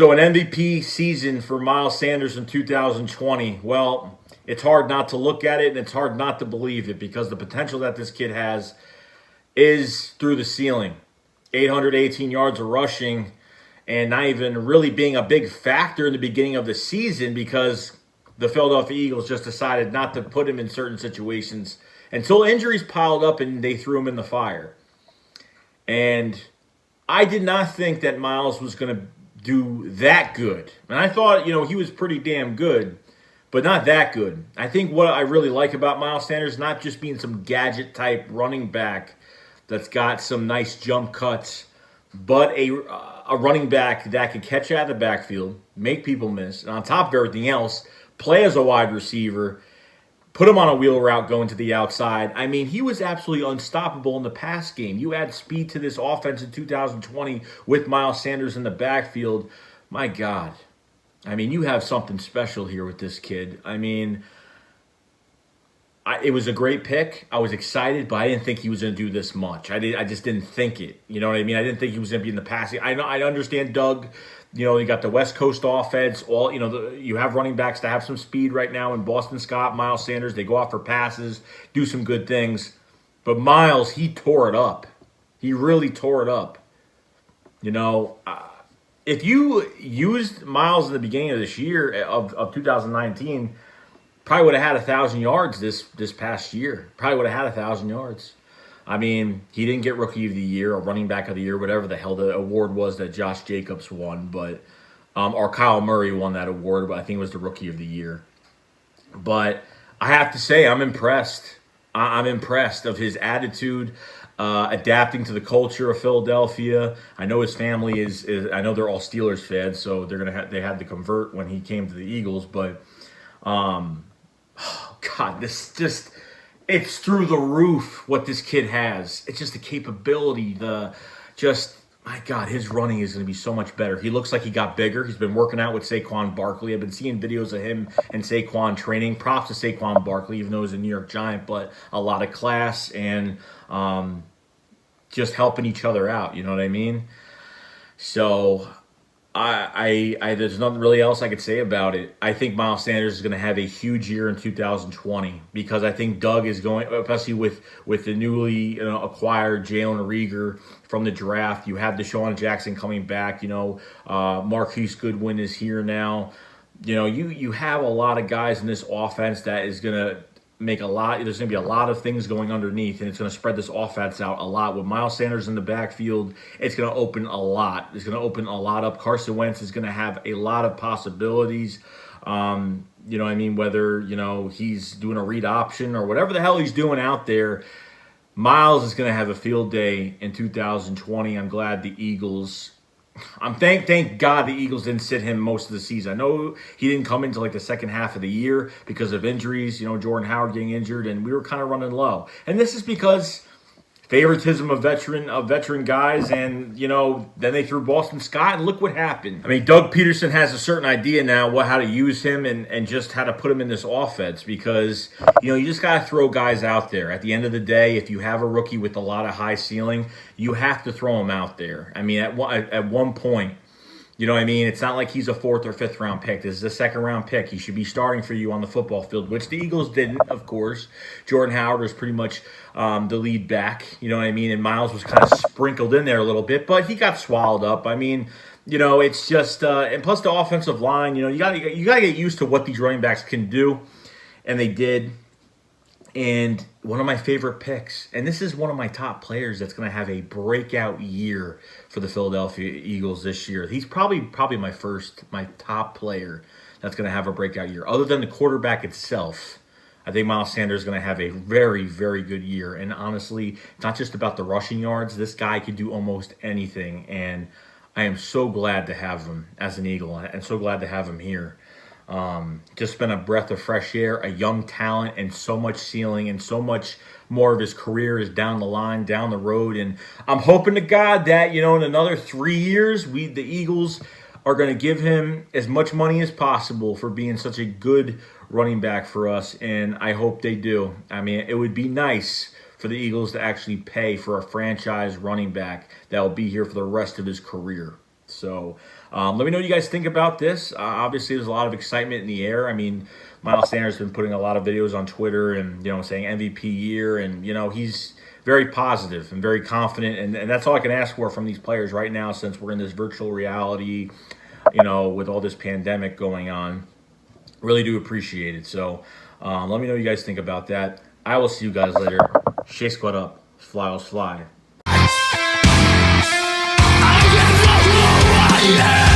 So an MVP season for Miles Sanders in 2020. Well, it's hard not to look at it and it's hard not to believe it because the potential that this kid has is through the ceiling. 818 yards of rushing and not even really being a big factor in the beginning of the season because the Philadelphia Eagles just decided not to put him in certain situations until injuries piled up and they threw him in the fire. And I did not think that Miles was going to do that good. And I thought, he was pretty damn good, but not that good. I think what I really like about Miles Sanders, not just being some gadget type running back that's got some nice jump cuts, but a running back that can catch out of the backfield, make people miss, and on top of everything else, play as a wide receiver, put him on a wheel route going to the outside. I mean, he was absolutely unstoppable in the pass game. You add speed to this offense in 2020 with Miles Sanders in the backfield. My God. I mean, you have something special here with this kid. I mean, it was a great pick. I was excited, but I didn't think he was going to do this much. I just didn't think it. You know what I mean? I didn't think he was going to be in the passing. I understand Doug. You got the West Coast offense. You have running backs that have some speed right now in Boston Scott, Miles Sanders. They go out for passes, do some good things. But Miles, he tore it up. He really tore it up. If you used Miles in the beginning of this year, of 2019, probably would have had 1,000 yards this past year. Probably would have had 1,000 yards. I mean, he didn't get Rookie of the Year or Running Back of the Year, whatever the hell the award was that Josh Jacobs won, but or Kyle Murray won that award, but I think it was the Rookie of the Year. But I have to say, I'm impressed. I'm impressed of his attitude, adapting to the culture of Philadelphia. I know his family is I know they're all Steelers fans, so they had to convert when he came to the Eagles, but God, this just. It's through the roof what this kid has. It's just the capability, my God, his running is going to be so much better. He looks like he got bigger. He's been working out with Saquon Barkley. I've been seeing videos of him and Saquon training. Props to Saquon Barkley, even though he's a New York Giant, but a lot of class and just helping each other out. You know what I mean? So I there's nothing really else I could say about it. I think Miles Sanders is going to have a huge year in 2020 because I think Doug is going, especially with the newly acquired Jalen Reagor from the draft. You have Deshaun Jackson coming back. Marquise Goodwin is here now. You have a lot of guys in this offense that is going to make a lot. There's going to be a lot of things going underneath, and it's going to spread this offense out a lot. With Miles Sanders in the backfield, it's going to open a lot. It's going to open a lot up. Carson Wentz is going to have a lot of possibilities. Whether he's doing a read option or whatever the hell he's doing out there, Miles is going to have a field day in 2020. I'm glad the Eagles. Thank God the Eagles didn't sit him most of the season. I know he didn't come into like the second half of the year because of injuries, Jordan Howard getting injured, and we were kind of running low. And this is because favoritism of veteran guys, and then they threw Boston Scott, and look what happened. I mean, Doug Peterson has a certain idea now how to use him and just how to put him in this offense because you just got to throw guys out there. At the end of the day, if you have a rookie with a lot of high ceiling, you have to throw him out there. I mean, at one point. It's not like he's a 4th or 5th round pick. This is a 2nd round pick. He should be starting for you on the football field, which the Eagles didn't, of course. Jordan Howard was pretty much the lead back, and Miles was kind of sprinkled in there a little bit, but he got swallowed up. I mean, it's just and plus the offensive line, you gotta get used to what these running backs can do, and they did. And one of my favorite picks, and this is one of my top players that's going to have a breakout year for the Philadelphia Eagles this year. He's probably my top player that's going to have a breakout year. Other than the quarterback itself, I think Miles Sanders is going to have a very, very good year. And honestly, it's not just about the rushing yards. This guy can do almost anything. And I am so glad to have him as an Eagle and so glad to have him here. Just been a breath of fresh air, a young talent, and so much ceiling, and so much more of his career is down the line, down the road. And I'm hoping to God that, in another 3 years, the Eagles are going to give him as much money as possible for being such a good running back for us. And I hope they do. I mean, it would be nice for the Eagles to actually pay for a franchise running back that will be here for the rest of his career. So let me know what you guys think about this. Obviously, there's a lot of excitement in the air. I mean, Miles Sanders has been putting a lot of videos on Twitter and, saying MVP year. And, he's very positive and very confident. And that's all I can ask for from these players right now, since we're in this virtual reality, with all this pandemic going on. Really do appreciate it. So let me know what you guys think about that. I will see you guys later. Shake squad up. Fly, fly. I get the